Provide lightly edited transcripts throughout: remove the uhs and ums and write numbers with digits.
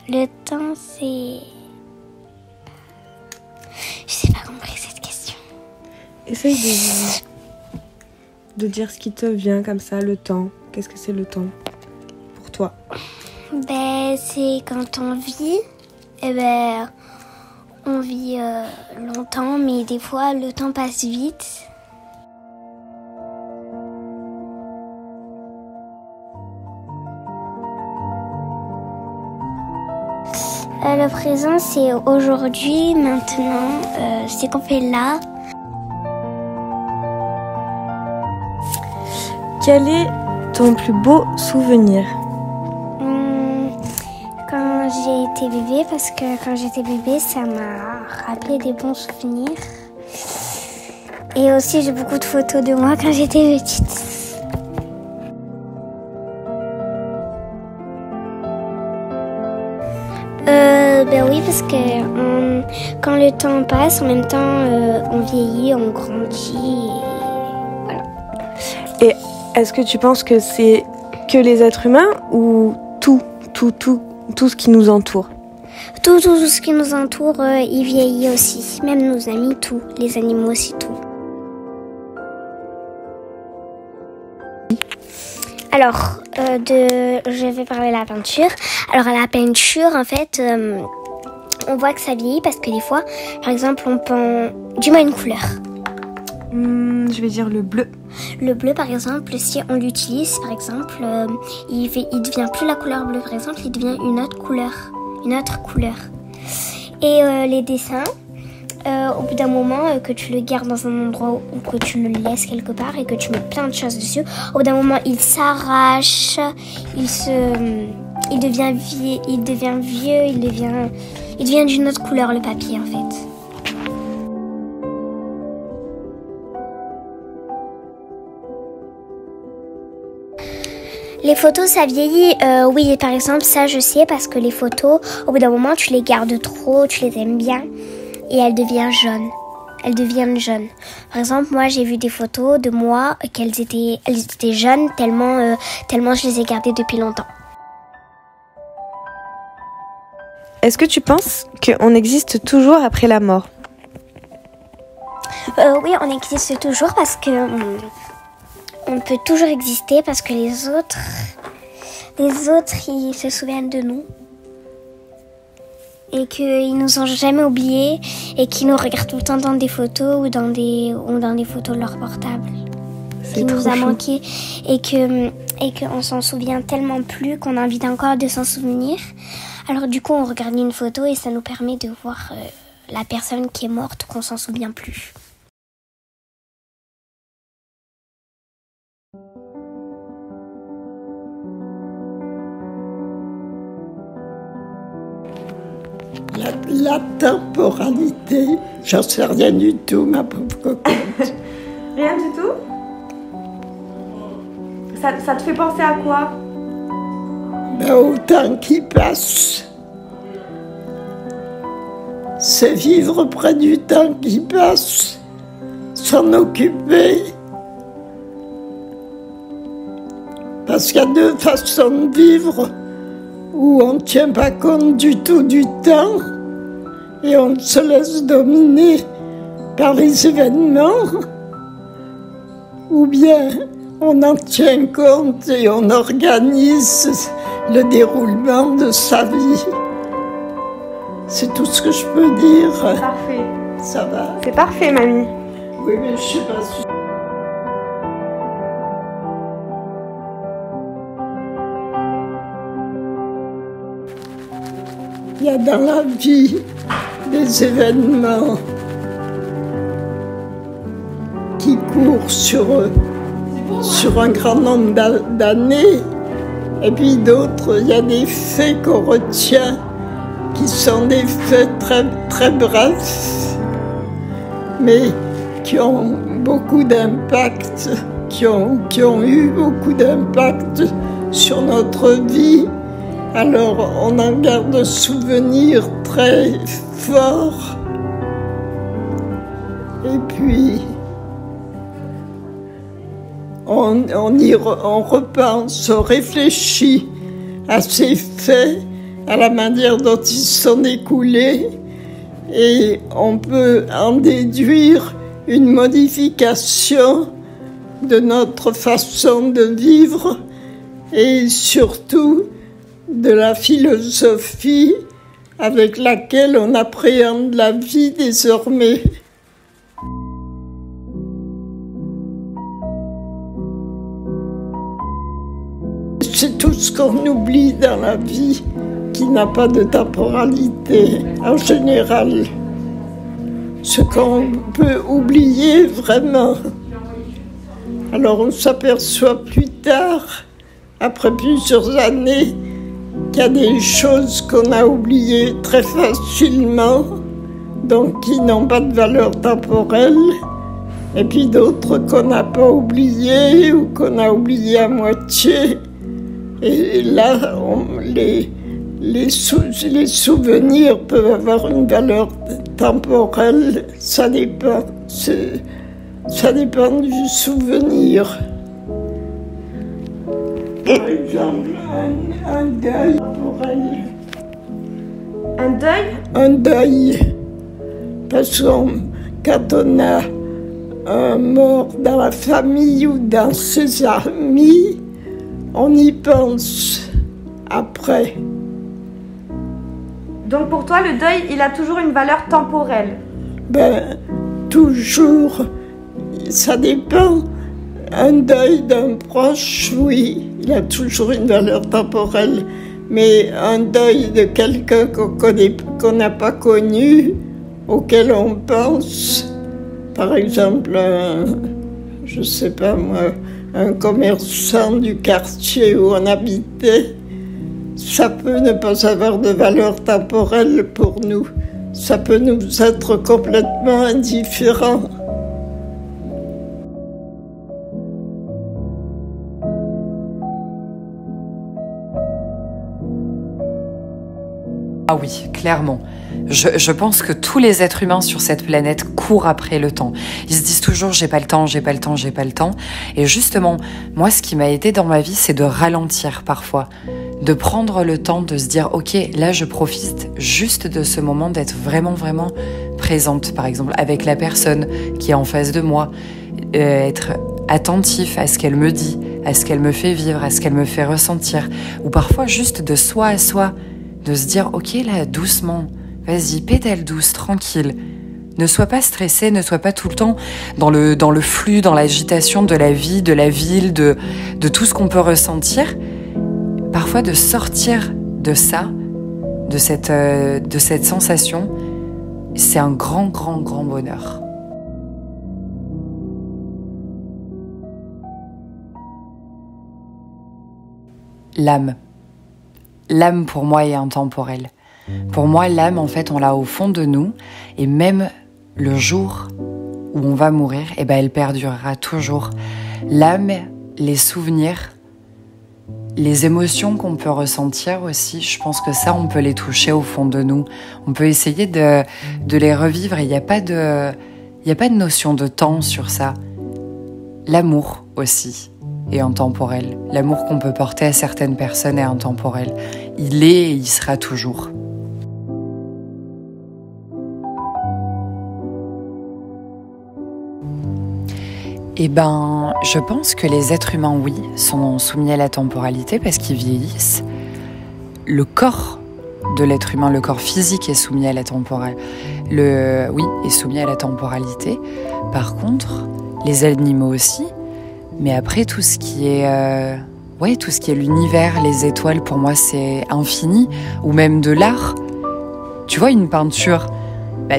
Le temps, c'est... Je n'ai pas compris cette question. Essaye de dire ce qui te vient comme ça, le temps. Qu'est-ce que c'est le temps pour toi? C'est quand on vit, on vit longtemps, mais des fois le temps passe vite. Le présent, c'est aujourd'hui, maintenant, c'est qu'on fait là. Quel est ton plus beau souvenir? Quand j'ai été bébé, parce que quand j'étais bébé, ça m'a rappelé des bons souvenirs. Et aussi, j'ai beaucoup de photos de moi quand j'étais petite. Oui, parce que quand le temps passe, en même temps, on vieillit, on grandit, et voilà. Et est-ce que tu penses que c'est que les êtres humains ou tout ce qui nous entoure? Tout ce qui nous entoure, il vieillit aussi. Même nos amis, tout. Les animaux aussi, tout. Alors, je vais parler de la peinture. Alors, à la peinture, en fait, on voit que ça vieillit parce que des fois, par exemple, on peint du moins une couleur. Je vais dire le bleu. Le bleu, par exemple, si on l'utilise, par exemple, il devient plus la couleur bleue, par exemple, il devient une autre couleur. Et les dessins, au bout d'un moment, que tu le gardes dans un endroit ou que tu le laisses quelque part et que tu mets plein de choses dessus, au bout d'un moment, il s'arrache, il devient vieux, il devient d'une autre couleur, le papier, en fait. Les photos, ça vieillit. Oui, par exemple, ça, je sais, parce que les photos, au bout d'un moment, tu les gardes trop, tu les aimes bien, et elles deviennent jaunes. Par exemple, moi, j'ai vu des photos de moi, elles étaient jaunes, tellement je les ai gardées depuis longtemps. Est-ce que tu penses qu'on existe toujours après la mort? Oui, on existe toujours parce que on peut toujours exister parce que les autres, ils se souviennent de nous et qu'ils nous ont jamais oubliés et qu'ils nous regardent tout le temps dans des photos ou dans des photos de leur portable. Qui nous a manqué et qu'on s'en souvient tellement plus qu'on a envie encore de s'en souvenir. Alors du coup, on regarde une photo et ça nous permet de voir la personne qui est morte qu'on s'en souvient plus. La temporalité, j'en sais rien du tout, ma pauvre cocotte. Rien du tout? Ça te fait penser à quoi? Au temps qui passe. C'est vivre près du temps qui passe, s'en occuper. Parce qu'il y a deux façons de vivre où on ne tient pas compte du tout du temps et on se laisse dominer par les événements, ou bien on en tient compte et on organise le déroulement de sa vie. C'est tout ce que je peux dire. Parfait. Ça va? C'est parfait, mamie. Oui, mais je sais pas si... Il y a dans la vie des événements qui courent sur un grand nombre d'années, et puis d'autres, il y a des faits qu'on retient qui sont des faits très, très brefs, mais qui ont beaucoup d'impact, qui ont eu beaucoup d'impact sur notre vie. Alors on en garde un souvenir très fort. Et puis, on repense, on réfléchit à ces faits, à la manière dont ils sont écoulés, et on peut en déduire une modification de notre façon de vivre et surtout de la philosophie avec laquelle on appréhende la vie désormais. C'est tout ce qu'on oublie dans la vie qui n'a pas de temporalité en général. Ce qu'on peut oublier vraiment. Alors on s'aperçoit plus tard, après plusieurs années, qu'il y a des choses qu'on a oubliées très facilement, donc qui n'ont pas de valeur temporelle, et puis d'autres qu'on n'a pas oubliées ou qu'on a oubliées à moitié. Et là, les souvenirs peuvent avoir une valeur temporelle, ça dépend du souvenir. Par exemple, un deuil temporel. Un deuil ? Un deuil. Parce que quand on a un mort dans la famille ou dans ses amis, on y pense après. Donc pour toi, le deuil, il a toujours une valeur temporelle? Ben, toujours. Ça dépend. Un deuil d'un proche, oui, il a toujours une valeur temporelle. Mais un deuil de quelqu'un qu'on n'a pas connu, auquel on pense, par exemple, je sais pas moi, un commerçant du quartier où on habitait, ça peut ne pas avoir de valeur temporelle pour nous. Ça peut nous être complètement indifférent. Ah oui, clairement. Je pense que tous les êtres humains sur cette planète courent après le temps. Ils se disent toujours « j'ai pas le temps, j'ai pas le temps, j'ai pas le temps ». Et justement, moi, ce qui m'a aidé dans ma vie, c'est de ralentir parfois. De prendre le temps de se dire « ok, là, je profite juste de ce moment d'être vraiment, vraiment présente ». Par exemple, avec la personne qui est en face de moi. Être attentif à ce qu'elle me dit, à ce qu'elle me fait vivre, à ce qu'elle me fait ressentir. Ou parfois juste de soi à soi. De se dire, ok, là, doucement, vas-y, pédale douce, tranquille. Ne sois pas stressé, ne sois pas tout le temps dans le flux, dans l'agitation de la vie, de la ville, de tout ce qu'on peut ressentir. Parfois, de sortir de ça, de cette sensation, c'est un grand, grand, grand bonheur. L'âme. L'âme, pour moi, est intemporelle. Pour moi, l'âme, en fait, on l'a au fond de nous. Et même le jour où on va mourir, eh ben, elle perdurera toujours. L'âme, les souvenirs, les émotions qu'on peut ressentir aussi, je pense que ça, on peut les toucher au fond de nous. On peut essayer de les revivre. Il n'y a pas de notion de temps sur ça. L'amour aussi est intemporel. L'amour qu'on peut porter à certaines personnes est intemporel. Il est et il sera toujours. Eh ben, je pense que les êtres humains, oui, sont soumis à la temporalité parce qu'ils vieillissent. Le corps de l'être humain, le corps physique est soumis à la temporalité. Est soumis à la temporalité. Par contre, les animaux aussi. Mais après, tout ce qui est l'univers, les étoiles, pour moi, c'est infini. Ou même de l'art. Tu vois, une peinture,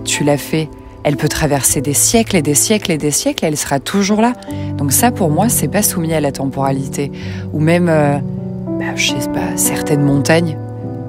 tu l'as fait. Elle peut traverser des siècles et des siècles et des siècles, et elle sera toujours là. Donc ça, pour moi, c'est pas soumis à la temporalité. Ou même, je sais pas, certaines montagnes,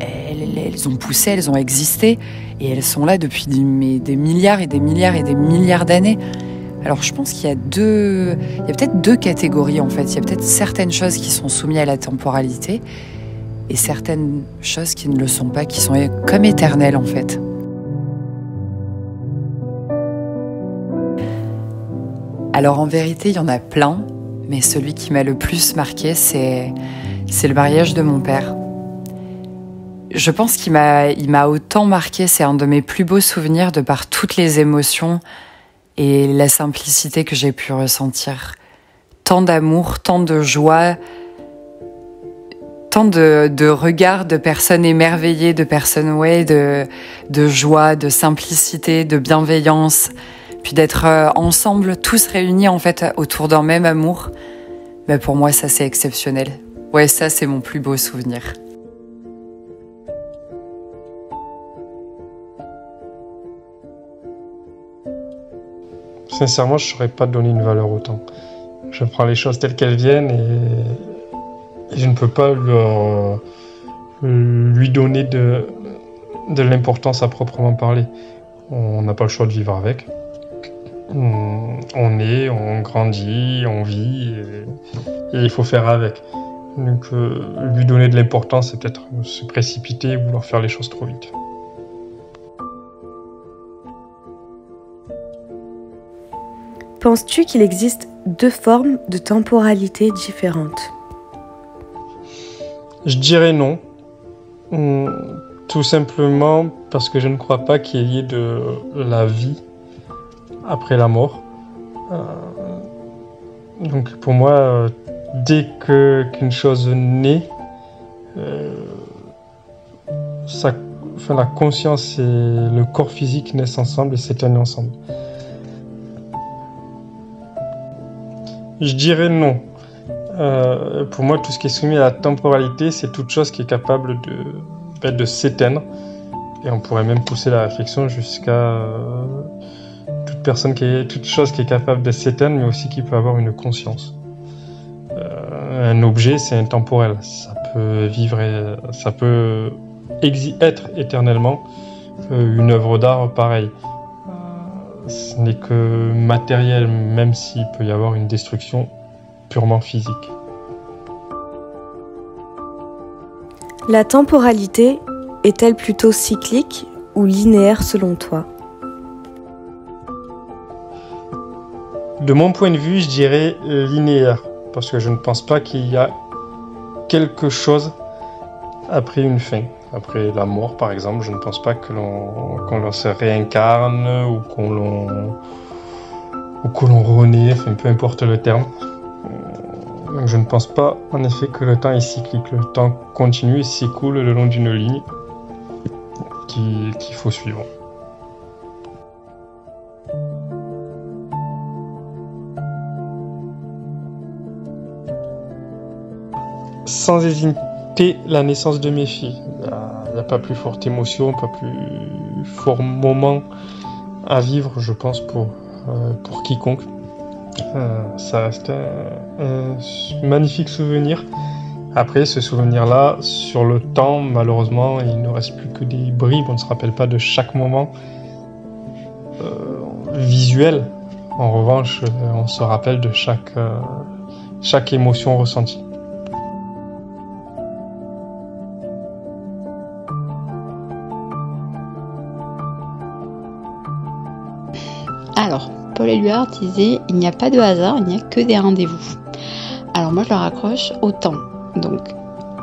elles ont poussé, elles ont existé, et elles sont là depuis des milliards et des milliards et des milliards d'années. Alors je pense qu'il y a peut-être deux catégories en fait. Il y a peut-être certaines choses qui sont soumises à la temporalité et certaines choses qui ne le sont pas, qui sont comme éternelles en fait. Alors en vérité, il y en a plein, mais celui qui m'a le plus marqué, c'est le mariage de mon père. Je pense qu'il m'a autant marqué, c'est un de mes plus beaux souvenirs de par toutes les émotions et la simplicité que j'ai pu ressentir. Tant d'amour, tant de joie, tant de regards de personnes émerveillées, de personnes de joie, de simplicité, de bienveillance, puis d'être ensemble, tous réunis en fait autour d'un même amour. Mais pour moi, ça c'est exceptionnel. Ouais, ça c'est mon plus beau souvenir. Sincèrement, je ne saurais pas donner une valeur autant. Je prends les choses telles qu'elles viennent et je ne peux pas lui donner de l'importance à proprement parler. On n'a pas le choix de vivre avec. On grandit, on vit et il faut faire avec. Donc lui donner de l'importance, c'est peut-être se précipiter et vouloir faire les choses trop vite. Penses-tu qu'il existe 2 formes de temporalité différentes ? Je dirais non. Tout simplement parce que je ne crois pas qu'il y ait de la vie après la mort. Donc pour moi, dès qu'une chose naît, la conscience et le corps physique naissent ensemble et s'éteignent ensemble. Je dirais non. Pour moi, tout ce qui est soumis à la temporalité, c'est toute chose qui est capable de s'éteindre. Et on pourrait même pousser la réflexion jusqu'à toute chose qui est capable de s'éteindre, mais aussi qui peut avoir une conscience. Un objet, c'est intemporel. Ça peut vivre, ça peut être éternellement. Une œuvre d'art, pareil. Ce n'est que matériel, même s'il peut y avoir une destruction purement physique. La temporalité est-elle plutôt cyclique ou linéaire selon toi ? De mon point de vue, je dirais linéaire, parce que je ne pense pas qu'il y a quelque chose après une fin. Après la mort, par exemple, je ne pense pas que l'on se réincarne ou que l'on renaît, enfin, peu importe le terme. Donc je ne pense pas en effet que le temps est cyclique. Le temps continue et s'écoule le long d'une ligne qu'il faut suivre. Sans hésiter, la naissance de mes filles. Il n'y a pas plus forte émotion, pas plus fort moment à vivre, je pense, pour quiconque. Ça reste un magnifique souvenir. Après, ce souvenir-là, sur le temps, malheureusement, il ne reste plus que des bribes. On ne se rappelle pas de chaque moment visuel. En revanche, on se rappelle de chaque émotion ressentie. Alors, Paul Éluard disait « Il n'y a pas de hasard, il n'y a que des rendez-vous ». Alors moi, je le raccroche au temps. Donc,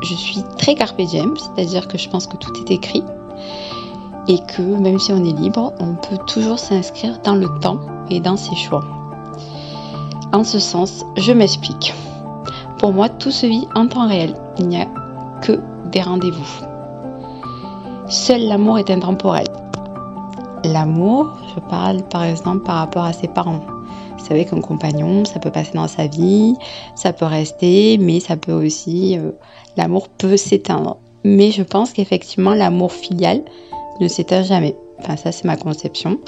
je suis très carpe diem, c'est-à-dire que je pense que tout est écrit et que même si on est libre, on peut toujours s'inscrire dans le temps et dans ses choix. En ce sens, je m'explique. Pour moi, tout se vit en temps réel. Il n'y a que des rendez-vous. Seul l'amour est intemporel. L'amour, je parle par exemple par rapport à ses parents. Vous savez qu'un compagnon, ça peut passer dans sa vie, ça peut rester, mais ça peut aussi... l'amour peut s'éteindre. Mais je pense qu'effectivement, l'amour filial ne s'éteint jamais. Enfin, ça, c'est ma conception.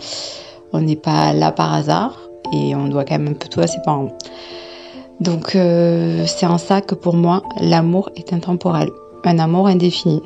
On n'est pas là par hasard et on doit quand même un peu tout à ses parents. Donc, c'est en ça que pour moi, l'amour est intemporel. Un amour indéfini.